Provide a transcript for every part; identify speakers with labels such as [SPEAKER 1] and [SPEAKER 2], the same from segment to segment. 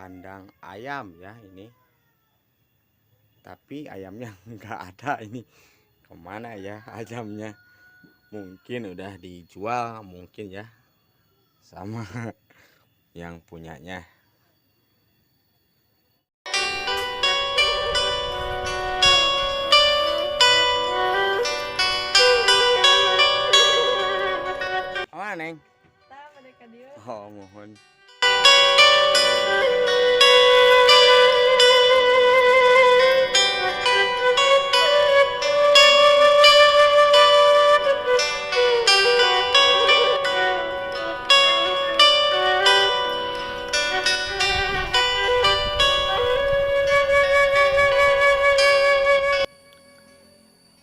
[SPEAKER 1] kandang ayam ya ini. Tapi ayamnya nggak ada ini. Kemana ya ayamnya? Mungkin udah dijual mungkin ya sama yang punyanya. Oh, Neng. Oh, mohon.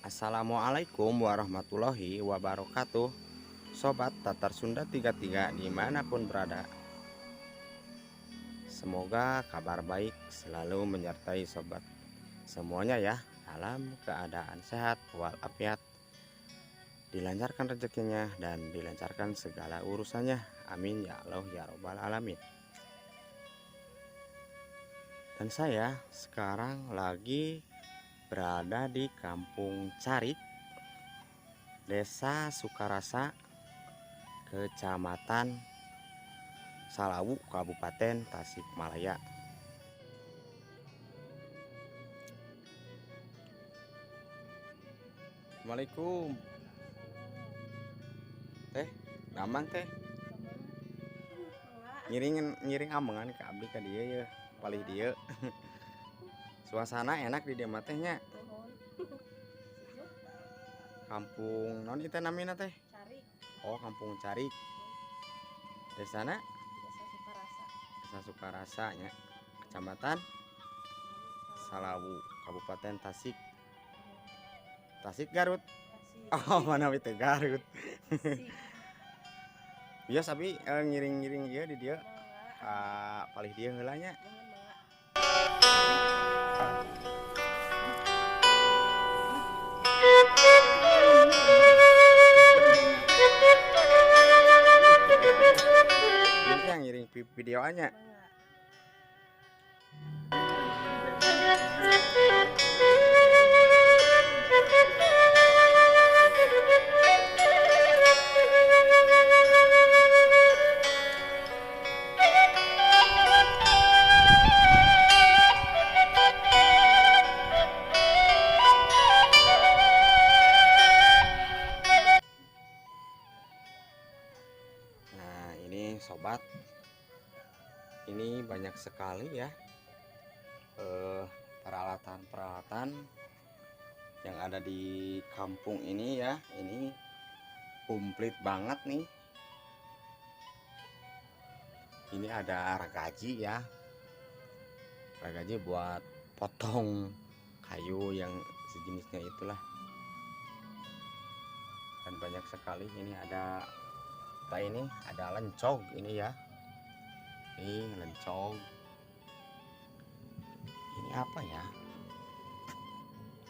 [SPEAKER 1] Assalamualaikum warahmatullahi wabarakatuh. Sobat Tatar Sunda 33 dimanapun berada, semoga kabar baik selalu menyertai sobat semuanya ya, dalam keadaan sehat walafiat, dilancarkan rezekinya dan dilancarkan segala urusannya, amin ya Allah ya robbal alamin. Dan saya sekarang lagi berada di Kampung Carik, Desa Sukarasa, Kecamatan Salawu, Kabupaten Tasikmalaya. Assalamualaikum. Teh, gampang teh. Ngiring amengan ke abdi ka dieu ya, palih dieu. Suasana enak di dieu mah tehnya. Kampung non itu namina teh? Carik. Oh, Kampung Carik. Desana? Desa Sukarasa nya. Kecamatan Salawu, Kabupaten Tasik Garut. Oh, mana itu Garut. Iya sabi ngiring-ngiring ieu di dieu. Palih dieu heula nya. Yang ngiring videonya. Nah, ini sobat, ini banyak sekali ya peralatan-peralatan yang ada di kampung ini ya. Ini komplit banget nih. Ini ada ragaji ya, ragaji buat potong kayu yang sejenisnya itulah. Dan banyak sekali ini ada ini ada lencog ini ya. Ini lencog. Ini apa ya?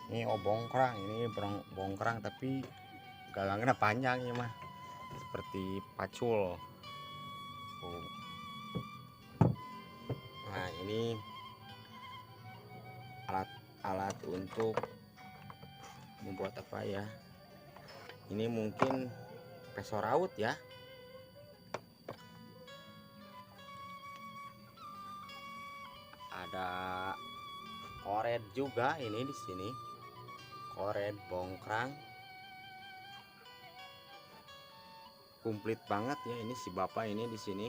[SPEAKER 1] Ini bongkrang, ini bongkrang tapi galangnya panjang ya mah, seperti pacul. Nah, ini alat untuk membuat apa ya? Ini mungkin peso raut ya. Ada koret juga ini di sini. Koret bongkrang. Komplit banget ya, ini si bapak ini di sini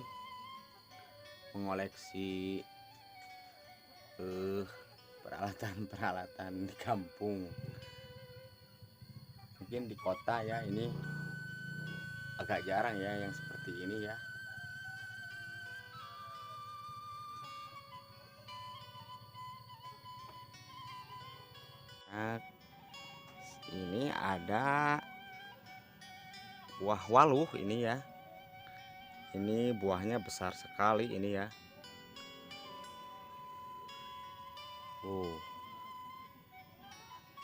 [SPEAKER 1] mengoleksi peralatan-peralatan di kampung. Mungkin di kota ya ini agak jarang ya yang seperti ini ya. Nah, ini ada buah waluh ini ya. Ini buahnya besar sekali ini ya.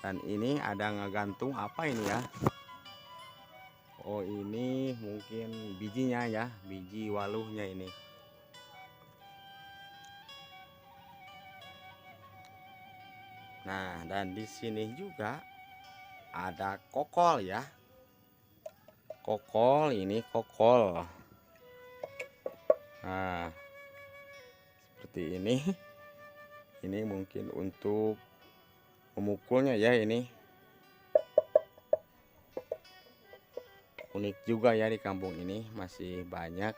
[SPEAKER 1] Dan ini ada ngegantung apa ini ya? Oh, ini mungkin bijinya ya, biji waluhnya ini. Nah, dan di sini juga ada kokol ya. Kokol, ini kokol. Nah, seperti ini. Ini mungkin untuk memukulnya ya ini. Unik juga ya, di kampung ini masih banyak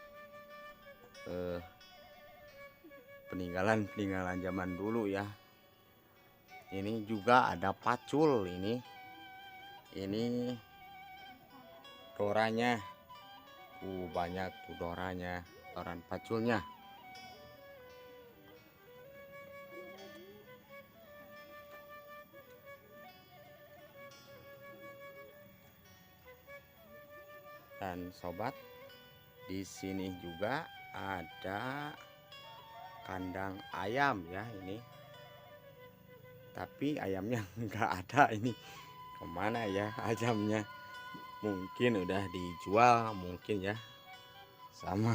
[SPEAKER 1] peninggalan-peninggalan zaman dulu ya. Ini juga ada pacul ini. Ini doranya. Banyak tuh doranya, doran paculnya. Dan sobat, di sini juga ada kandang ayam ya ini. Tapi ayamnya nggak ada ini. Kemana ya ayamnya? Mungkin udah dijual mungkin ya sama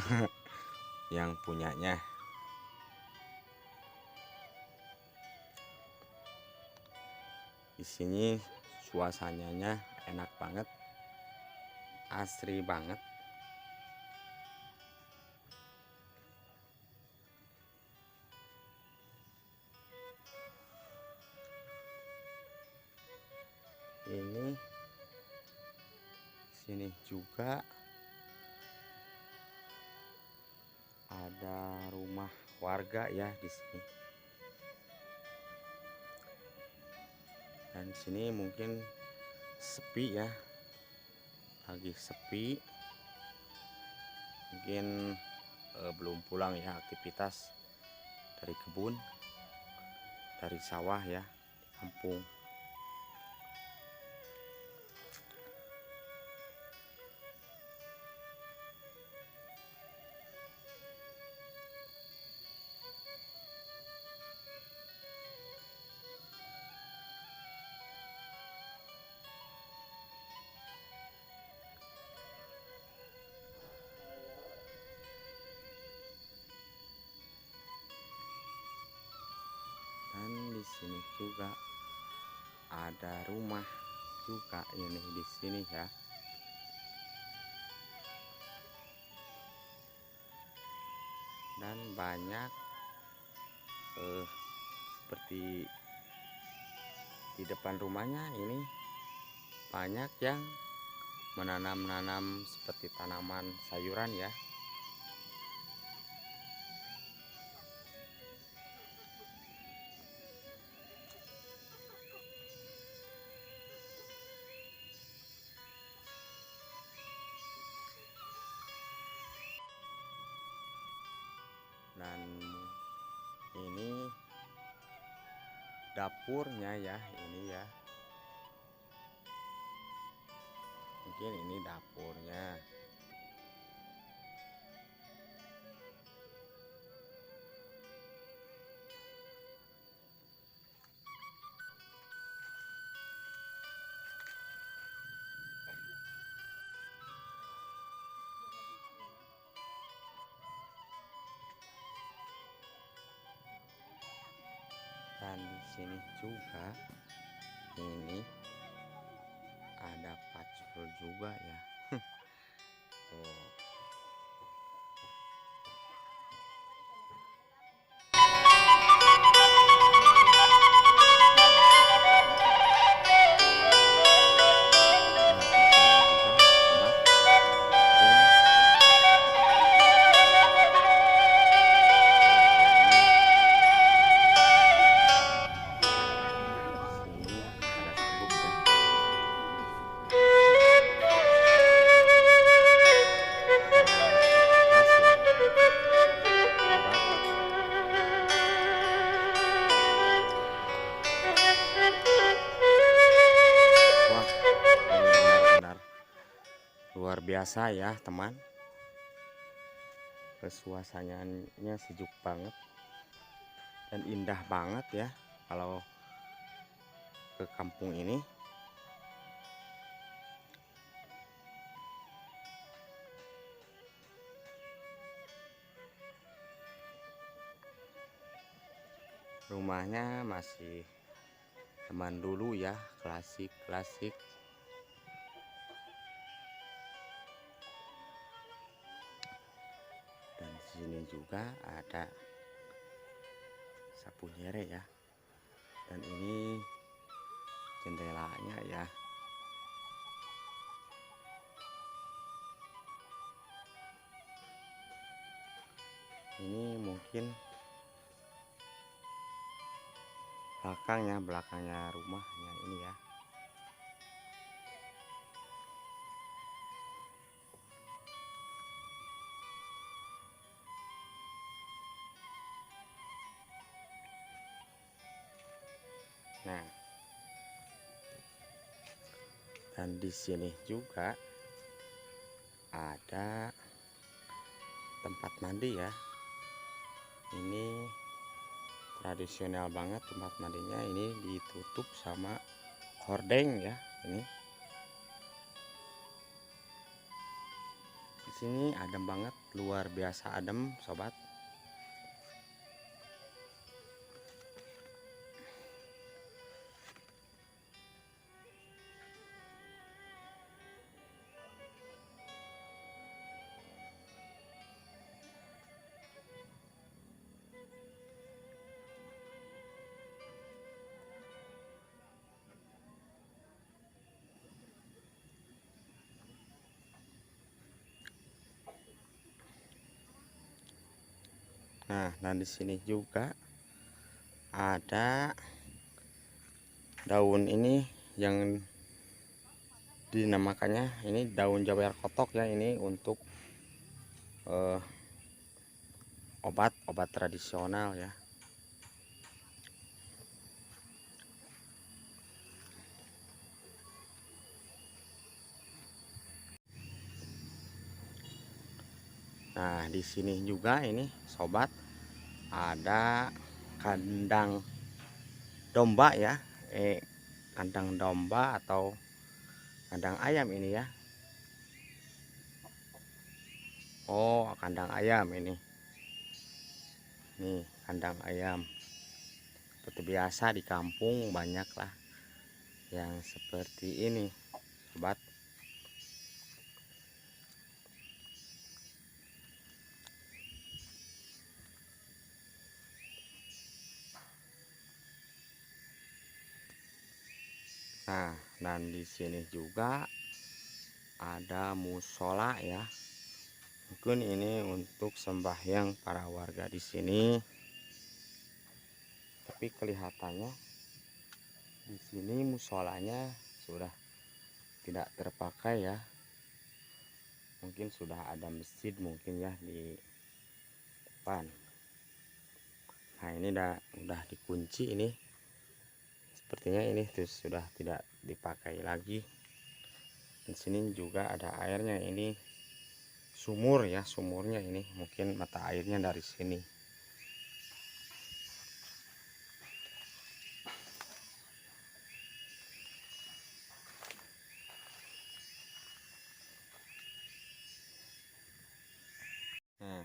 [SPEAKER 1] yang punyanya. Di sini suasananya enak banget, asri banget. Ini sini juga ada rumah warga ya di sini. Dan sini mungkin sepi ya, lagi sepi. Mungkin belum pulang ya aktivitas dari kebun, dari sawah ya, di kampung. Dan di sini juga ada rumah juga ini di sini ya. Dan banyak seperti di depan rumahnya ini banyak yang menanam seperti tanaman sayuran ya. Dan ini dapurnya ya, ini ya. Mungkin ini dapurnya. Dan di sini juga ini ada pacul juga ya. Tuh. Wah, ini benar-benar luar biasa ya teman. Suasananya sejuk banget dan indah banget ya kalau ke kampung ini. Rumahnya masih zaman dulu ya, klasik-klasik. Dan di sini juga ada sapu nyere ya. Dan ini jendelanya ya. Ini mungkin belakangnya rumahnya ini ya. Nah, dan di sini juga ada tempat mandi ya. Ini tradisional banget tempat mandinya, ini ditutup sama hordeng ya. Ini di sini adem banget, luar biasa adem sobat. Nah, dan di sini juga ada daun ini yang dinamakannya ini daun jawer kotok ya. Ini untuk obat tradisional ya. Nah, di sini juga ini sobat ada kandang domba ya. Kandang domba atau kandang ayam ini ya. Oh, kandang ayam ini. Nih, kandang ayam. Seperti biasa di kampung banyak lah yang seperti ini, sobat. Nah, dan di sini juga ada musola ya. Mungkin ini untuk sembahyang para warga di sini. Tapi kelihatannya di sini musolanya sudah tidak terpakai ya. Mungkin sudah ada masjid mungkin ya di depan. Nah, ini udah dikunci ini. Sepertinya ini tuh sudah tidak dipakai lagi. Di sini juga ada airnya, ini sumur ya, sumurnya ini mungkin mata airnya dari sini. Nah,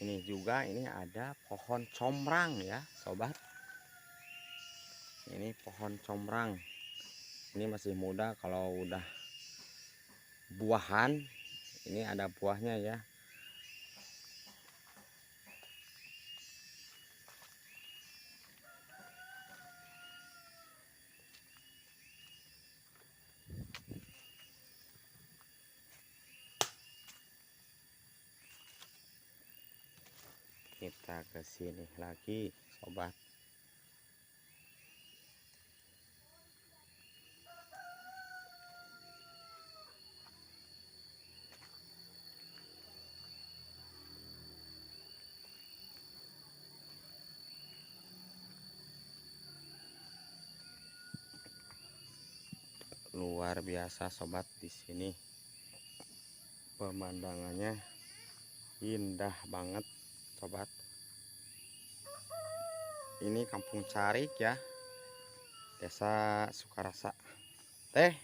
[SPEAKER 1] ini juga ini ada pohon combrang ya, sobat. Ini pohon combrang. Ini masih muda, kalau udah buahan ini ada buahnya ya. Kita ke sini lagi, sobat. Luar biasa sobat, di sini pemandangannya indah banget sobat. Ini Kampung Carik ya, Desa Sukarasa. Teh